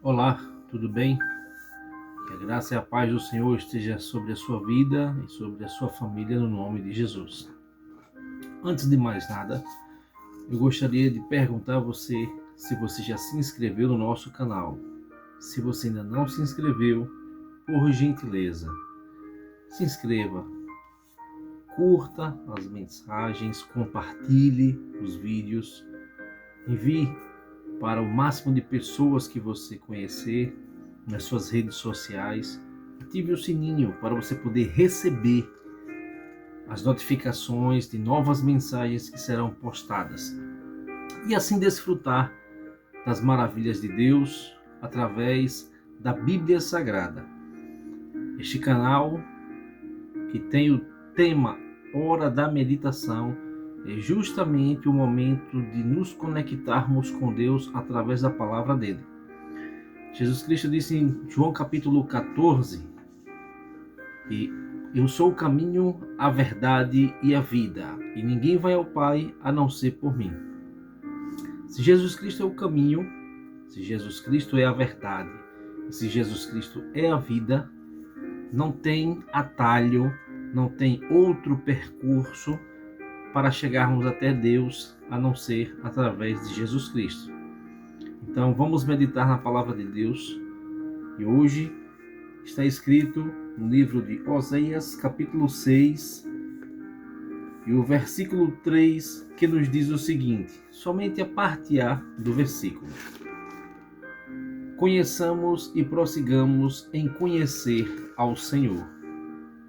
Olá, tudo bem? Que a graça e a paz do Senhor esteja sobre a sua vida e sobre a sua família no nome de Jesus. Antes de mais nada, eu gostaria de perguntar a você se você já se inscreveu no nosso canal. Se você ainda não se inscreveu, por gentileza, se inscreva, curta as mensagens, compartilhe os vídeos, envie para o máximo de pessoas que você conhecer nas suas redes sociais. Ative o sininho para você poder receber as notificações de novas mensagens que serão postadas e assim desfrutar das maravilhas de Deus através da Bíblia Sagrada. Este canal, que tem o tema Hora da Meditação, é justamente o momento de nos conectarmos com Deus através da palavra dele. Jesus Cristo disse em João capítulo 14 que eu sou o caminho, a verdade e a vida, e ninguém vai ao Pai a não ser por mim. Se Jesus Cristo é o caminho, se Jesus Cristo é a verdade, se Jesus Cristo é a vida, não tem atalho, não tem outro percurso para chegarmos até Deus a não ser através de Jesus Cristo. Então vamos meditar na palavra de Deus, e hoje está escrito no livro de Oséias, capítulo 6, e o versículo 3, que nos diz o seguinte, somente a parte A do versículo. Conheçamos e prossigamos em conhecer ao Senhor.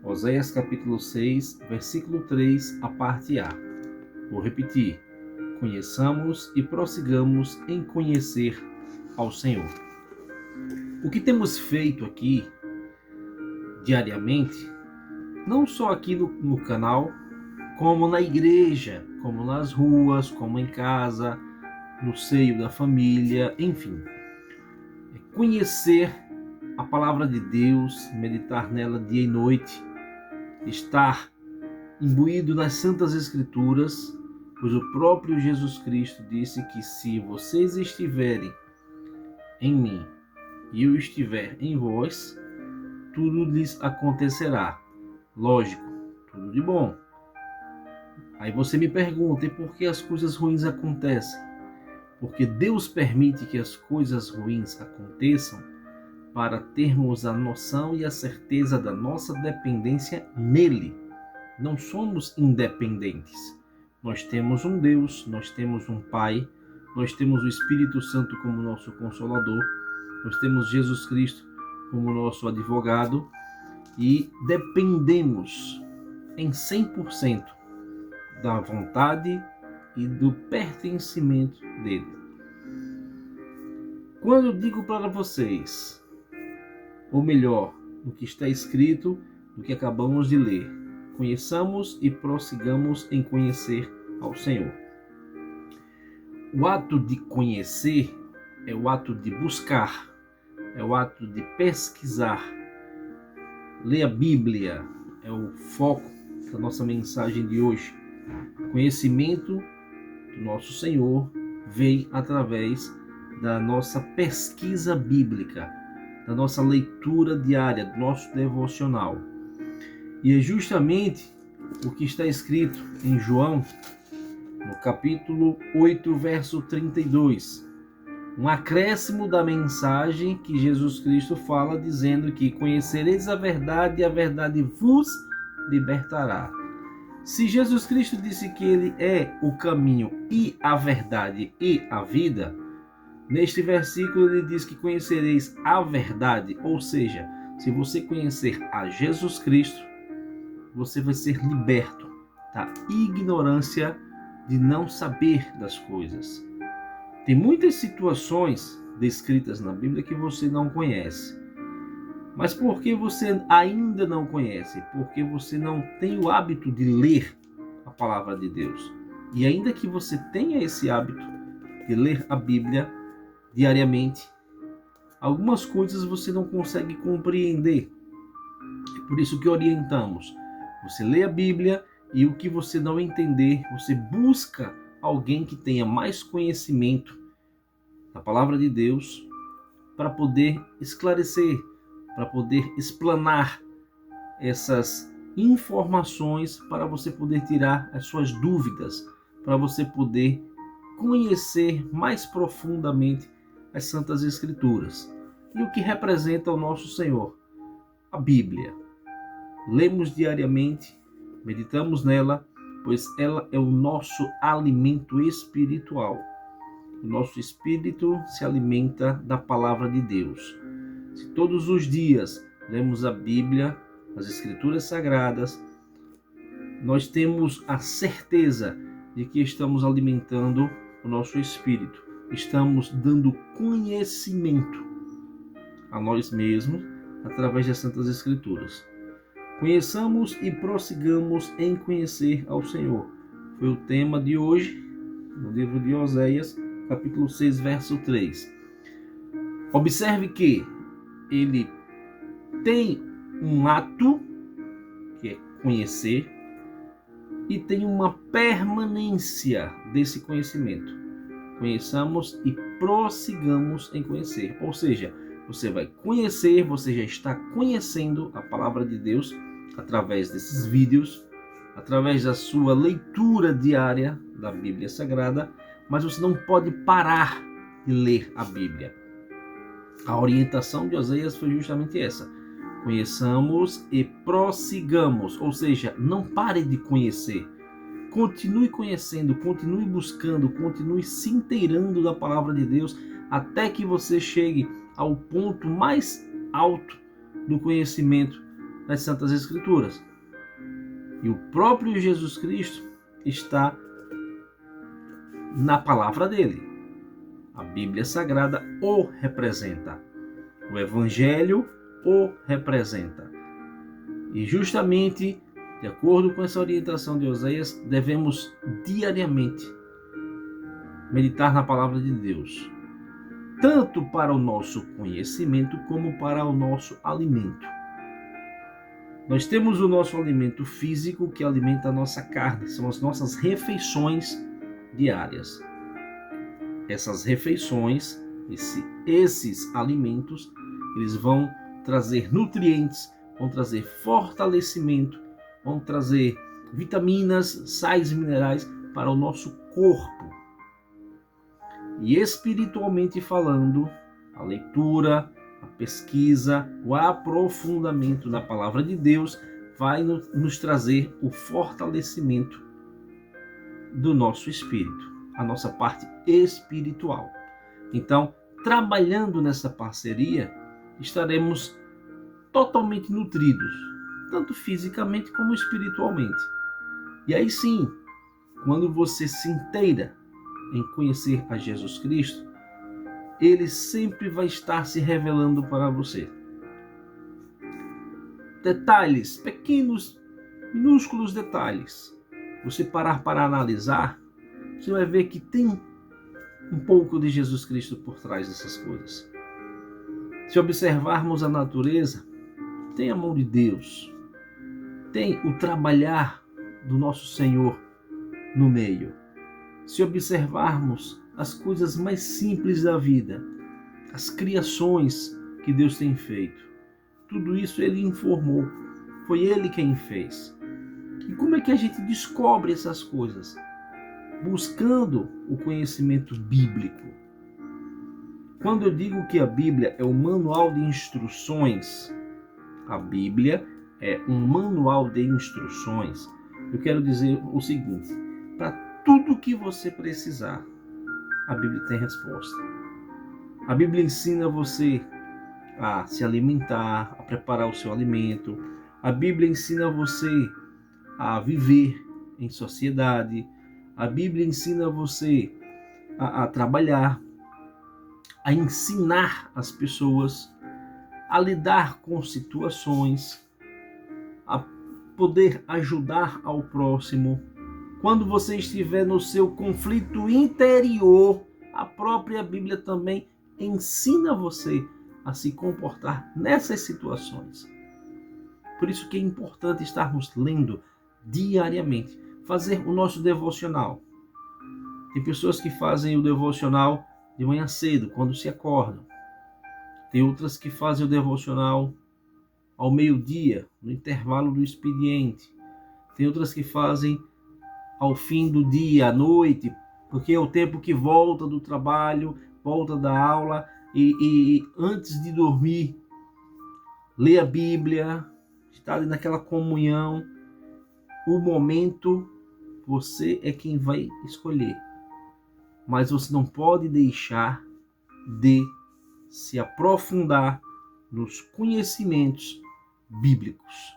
Oséias, capítulo 6, versículo 3, a parte A. Vou repetir. Conheçamos e prossigamos em conhecer ao Senhor. O que temos feito aqui diariamente, não só aqui no canal, como na igreja, como nas ruas, como em casa, no seio da família, enfim. É conhecer a palavra de Deus, meditar nela dia e noite, estar imbuído nas Santas Escrituras, pois o próprio Jesus Cristo disse que se vocês estiverem em mim e eu estiver em vós, tudo lhes acontecerá. Lógico, tudo de bom. Aí você me pergunta, e por que as coisas ruins acontecem? Porque Deus permite que as coisas ruins aconteçam para termos a noção e a certeza da nossa dependência nele. Não somos independentes. Nós temos um Deus, nós temos um Pai, nós temos o Espírito Santo como nosso Consolador, nós temos Jesus Cristo como nosso advogado e dependemos em 100% da vontade e do pertencimento dele. Quando eu digo para vocês, ou melhor, no que está escrito, no que acabamos de ler, conheçamos e prossigamos em conhecer ao Senhor. O ato de conhecer é o ato de buscar, é o ato de pesquisar. Ler a Bíblia é o foco da nossa mensagem de hoje. Conhecimento do nosso Senhor vem através da nossa pesquisa bíblica, da nossa leitura diária, do nosso devocional. E é justamente o que está escrito em João, no capítulo 8, verso 32. Um acréscimo da mensagem que Jesus Cristo fala, dizendo que conhecereis a verdade e a verdade vos libertará. Se Jesus Cristo disse que ele é o caminho e a verdade e a vida, neste versículo ele diz que conhecereis a verdade, ou seja, se você conhecer a Jesus Cristo, você vai ser liberto da ignorância de não saber das coisas. Tem muitas situações descritas na Bíblia que você não conhece. Mas por que você ainda não conhece? Porque você não tem o hábito de ler a palavra de Deus. E ainda que você tenha esse hábito de ler a Bíblia diariamente, algumas coisas você não consegue compreender. É por isso que orientamos. Você lê a Bíblia e o que você não entender, você busca alguém que tenha mais conhecimento da palavra de Deus para poder esclarecer, para poder explanar essas informações, para você poder tirar as suas dúvidas, para você poder conhecer mais profundamente as Santas Escrituras. E o que representa o nosso Senhor? A Bíblia. Lemos diariamente, meditamos nela, pois ela é o nosso alimento espiritual. O nosso espírito se alimenta da palavra de Deus. Se todos os dias lemos a Bíblia, as Escrituras Sagradas, nós temos a certeza de que estamos alimentando o nosso espírito. Estamos dando conhecimento a nós mesmos através das Santas Escrituras. Conheçamos e prossigamos em conhecer ao Senhor. Foi o tema de hoje, no livro de Oséias, capítulo 6, verso 3. Observe que ele tem um ato, que é conhecer, e tem uma permanência desse conhecimento. Conheçamos e prossigamos em conhecer. Ou seja, você vai conhecer, você já está conhecendo a palavra de Deus através desses vídeos, através da sua leitura diária da Bíblia Sagrada, mas você não pode parar de ler a Bíblia. A orientação de Oséias foi justamente essa. Conheçamos e prossigamos, ou seja, não pare de conhecer. Continue conhecendo, continue buscando, continue se inteirando da palavra de Deus até que você chegue ao ponto mais alto do conhecimento das Santas Escrituras. E o próprio Jesus Cristo está na palavra dele. A Bíblia Sagrada o representa. O Evangelho o representa. E justamente, de acordo com essa orientação de Oséias, devemos diariamente meditar na palavra de Deus, tanto para o nosso conhecimento como para o nosso alimento. Nós temos o nosso alimento físico, que alimenta a nossa carne, são as nossas refeições diárias. Essas refeições, esses alimentos, eles vão trazer nutrientes, vão trazer fortalecimento, vão trazer vitaminas, sais e minerais para o nosso corpo. E espiritualmente falando, a leitura, a pesquisa, o aprofundamento da palavra de Deus vai nos trazer o fortalecimento do nosso espírito, a nossa parte espiritual. Então, trabalhando nessa parceria, estaremos totalmente nutridos, tanto fisicamente como espiritualmente. E aí sim, quando você se inteira em conhecer a Jesus Cristo, ele sempre vai estar se revelando para você. Detalhes, pequenos, minúsculos detalhes. Você parar para analisar, você vai ver que tem um pouco de Jesus Cristo por trás dessas coisas. Se observarmos a natureza, tem a mão de Deus, tem o trabalhar do nosso Senhor no meio. Se observarmos as coisas mais simples da vida, as criações que Deus tem feito, tudo isso ele informou, foi ele quem fez. E como é que a gente descobre essas coisas? Buscando o conhecimento bíblico. Quando eu digo que a Bíblia é um manual de instruções, a Bíblia é um manual de instruções, eu quero dizer o seguinte: para tudo que você precisar, a Bíblia tem resposta. A Bíblia ensina você a se alimentar, a preparar o seu alimento. A Bíblia ensina você a viver em sociedade. A Bíblia ensina você a trabalhar, a ensinar as pessoas, a lidar com situações, a poder ajudar ao próximo. Quando você estiver no seu conflito interior, a própria Bíblia também ensina você a se comportar nessas situações. Por isso que é importante estarmos lendo diariamente, fazer o nosso devocional. Tem pessoas que fazem o devocional de manhã cedo, quando se acordam. Tem outras que fazem o devocional ao meio-dia, no intervalo do expediente. Tem outras que fazem ao fim do dia, à noite, porque é o tempo que volta do trabalho, volta da aula e antes de dormir, lê a Bíblia, está ali naquela comunhão. O momento você é quem vai escolher, mas você não pode deixar de se aprofundar nos conhecimentos bíblicos.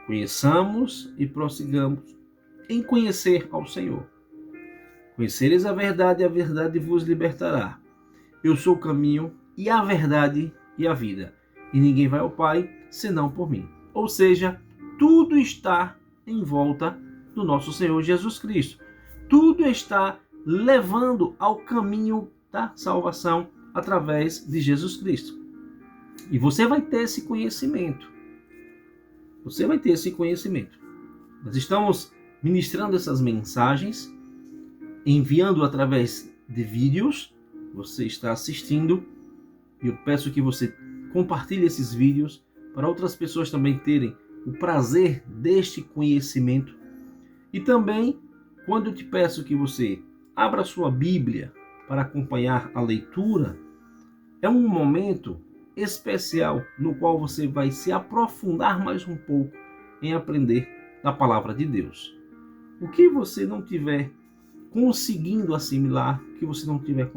Conheçamos e prossigamos em conhecer ao Senhor. Conhecereis a verdade vos libertará. Eu sou o caminho e a verdade e a vida, e ninguém vai ao Pai senão por mim. Ou seja, tudo está em volta do nosso Senhor Jesus Cristo. Tudo está levando ao caminho da salvação através de Jesus Cristo. E você vai ter esse conhecimento. Você vai ter esse conhecimento. Nós estamos ministrando essas mensagens, enviando através de vídeos. Você está assistindo. E eu peço que você compartilhe esses vídeos para outras pessoas também terem o prazer deste conhecimento. E também, quando eu te peço que você abra sua Bíblia para acompanhar a leitura, é um momento especial no qual você vai se aprofundar mais um pouco em aprender da palavra de Deus. O que você não tiver conseguindo assimilar, o que você não tiver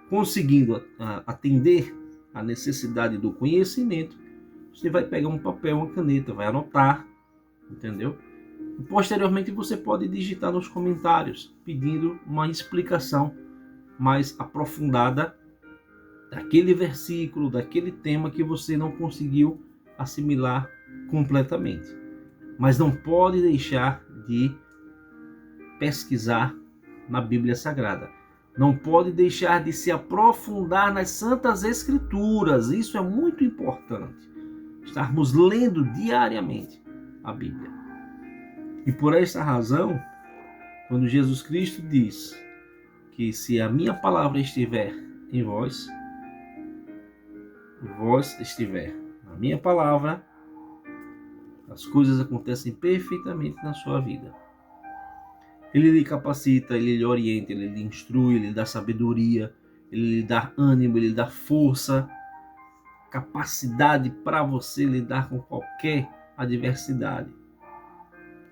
conseguindo atender à necessidade do conhecimento, você vai pegar um papel, uma caneta, vai anotar, entendeu? E posteriormente você pode digitar nos comentários, pedindo uma explicação mais aprofundada daquele versículo, daquele tema que você não conseguiu assimilar completamente. Mas não pode deixar de pesquisar na Bíblia Sagrada. Não pode deixar de se aprofundar nas Santas Escrituras. Isso é muito importante. Estarmos lendo diariamente a Bíblia. E por essa razão, quando Jesus Cristo diz que se a minha palavra estiver em vós, vós estiver na minha palavra, as coisas acontecem perfeitamente na sua vida. Ele lhe capacita, ele lhe orienta, ele lhe instrui, ele lhe dá sabedoria, ele lhe dá ânimo, ele lhe dá força, capacidade para você lidar com qualquer adversidade.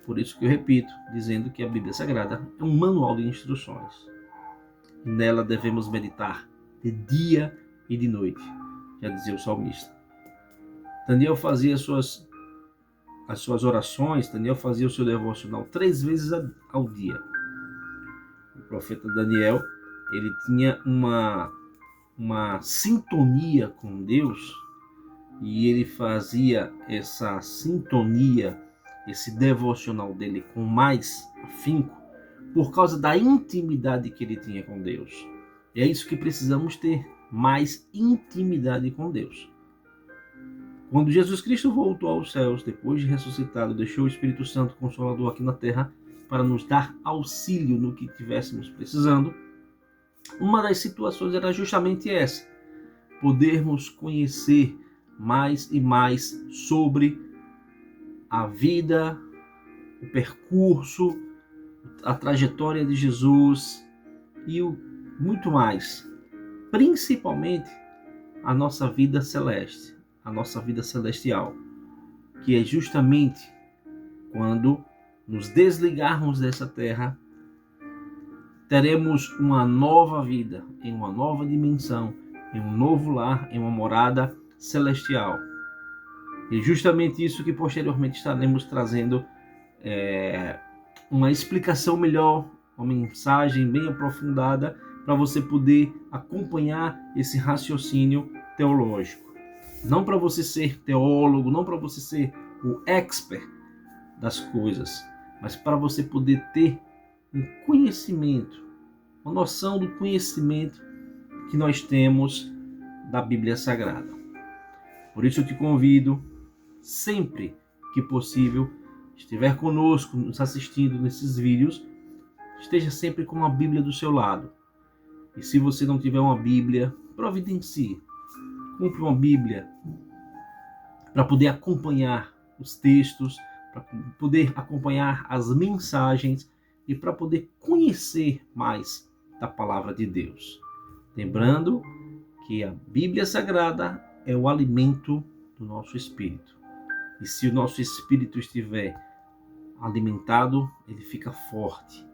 Por isso que eu repito, dizendo que a Bíblia Sagrada é um manual de instruções. E nela devemos meditar de dia e de noite, já dizia o salmista. Daniel fazia as suas orações, Daniel fazia o seu devocional 3 vezes ao dia. O profeta Daniel, ele tinha uma sintonia com Deus, e ele fazia essa sintonia, esse devocional dele com mais afinco, por causa da intimidade que ele tinha com Deus. E é isso que precisamos ter, mais intimidade com Deus. Quando Jesus Cristo voltou aos céus, depois de ressuscitado, deixou o Espírito Santo Consolador aqui na terra para nos dar auxílio no que tivéssemos precisando. Uma das situações era justamente essa: podermos conhecer mais e mais sobre a vida, o percurso, a trajetória de Jesus e muito mais. Principalmente a nossa vida celeste, a nossa vida celestial, que é justamente quando nos desligarmos dessa terra, teremos uma nova vida, em uma nova dimensão, em um novo lar, em uma morada celestial. E justamente isso que posteriormente estaremos trazendo uma explicação melhor, uma mensagem bem aprofundada para você poder acompanhar esse raciocínio teológico. Não para você ser teólogo, não para você ser o expert das coisas, mas para você poder ter um conhecimento, uma noção do conhecimento que nós temos da Bíblia Sagrada. Por isso eu te convido, sempre que possível, estiver conosco, nos assistindo nesses vídeos, esteja sempre com a Bíblia do seu lado. E se você não tiver uma Bíblia, providencie. compre uma Bíblia para poder acompanhar os textos, para poder acompanhar as mensagens e para poder conhecer mais da palavra de Deus. Lembrando que a Bíblia Sagrada é o alimento do nosso espírito. E se o nosso espírito estiver alimentado, ele fica forte.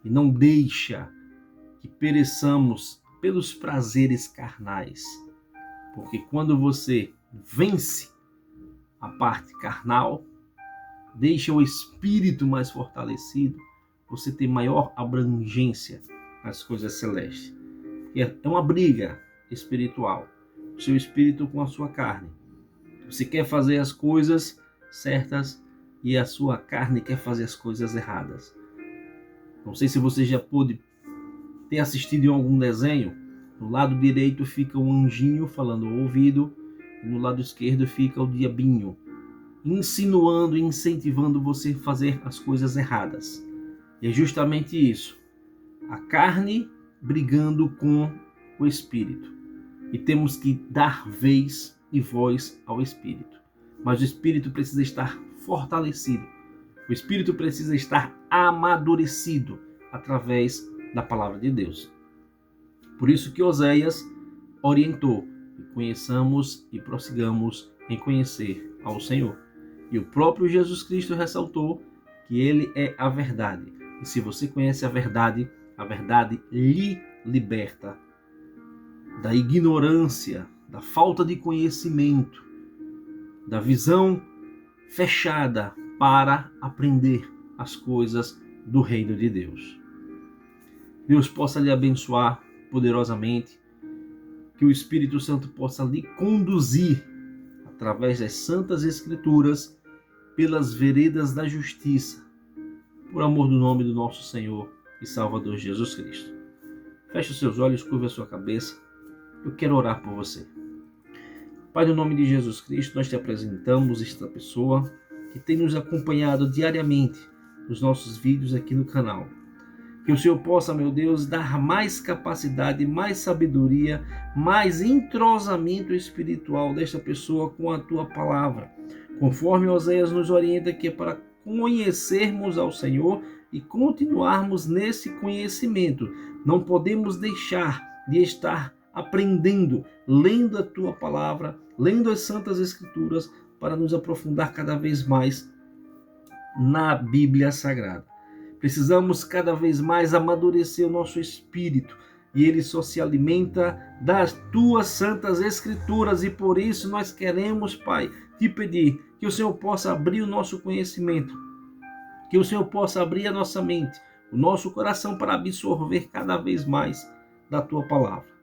E não deixa que pereçamos pelos prazeres carnais. Porque quando você vence a parte carnal, deixa o espírito mais fortalecido, você tem maior abrangência nas coisas celestes. É uma briga espiritual. O seu espírito com a sua carne. Você quer fazer as coisas certas e a sua carne quer fazer as coisas erradas. Não sei se você já pôde ter assistido em algum desenho. No lado direito fica o anjinho falando ao ouvido e no lado esquerdo fica o diabinho, insinuando e incentivando você a fazer as coisas erradas. E é justamente isso. A carne brigando com o espírito. E temos que dar vez e voz ao espírito. Mas o espírito precisa estar fortalecido. O espírito precisa estar amadurecido através da palavra de Deus. Por isso que Oséias orientou: conheçamos e prossigamos em conhecer ao Senhor. E o próprio Jesus Cristo ressaltou que ele é a verdade. E se você conhece a verdade lhe liberta da ignorância, da falta de conhecimento, da visão fechada para aprender as coisas do reino de Deus. Deus possa lhe abençoar poderosamente, que o Espírito Santo possa lhe conduzir através das Santas Escrituras pelas veredas da justiça, por amor do nome do nosso Senhor e Salvador Jesus Cristo. Feche os seus olhos, curva a sua cabeça. Eu quero orar por você. Pai, no nome de Jesus Cristo, nós te apresentamos esta pessoa que tem nos acompanhado diariamente nos nossos vídeos aqui no canal. Que o Senhor possa, meu Deus, dar mais capacidade, mais sabedoria, mais entrosamento espiritual desta pessoa com a tua palavra. Conforme Oséias nos orienta, que é para conhecermos ao Senhor e continuarmos nesse conhecimento. Não podemos deixar de estar aprendendo, lendo a tua palavra, lendo as Santas Escrituras, para nos aprofundar cada vez mais na Bíblia Sagrada. Precisamos cada vez mais amadurecer o nosso espírito, e ele só se alimenta das tuas Santas Escrituras, e por isso nós queremos, Pai, te pedir que o Senhor possa abrir o nosso conhecimento, que o Senhor possa abrir a nossa mente, o nosso coração, para absorver cada vez mais da tua palavra.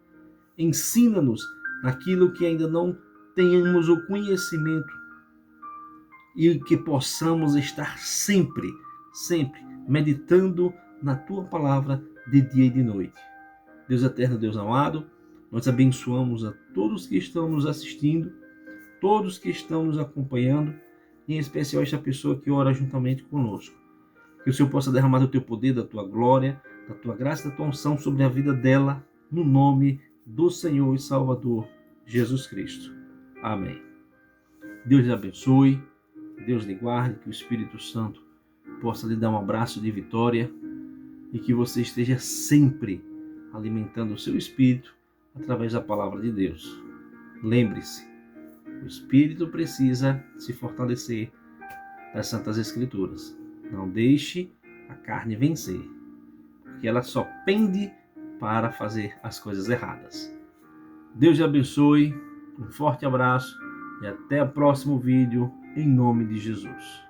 Ensina-nos naquilo que ainda não tenhamos o conhecimento, e que possamos estar sempre meditando na tua palavra de dia e de noite. Deus eterno, Deus amado, nós abençoamos a todos que estão nos assistindo, todos que estão nos acompanhando, em especial esta pessoa que ora juntamente conosco. Que o Senhor possa derramar do teu poder, da tua glória, da tua graça, da tua unção sobre a vida dela, no nome do Senhor e Salvador Jesus Cristo. Amém. Deus lhe abençoe, Deus lhe guarde, que o Espírito Santo possa lhe dar um abraço de vitória e que você esteja sempre alimentando o seu espírito através da palavra de Deus. Lembre-se, o espírito precisa se fortalecer das Santas Escrituras. Não deixe a carne vencer, porque ela só pende para fazer as coisas erradas. Deus te abençoe, um forte abraço e até o próximo vídeo, em nome de Jesus.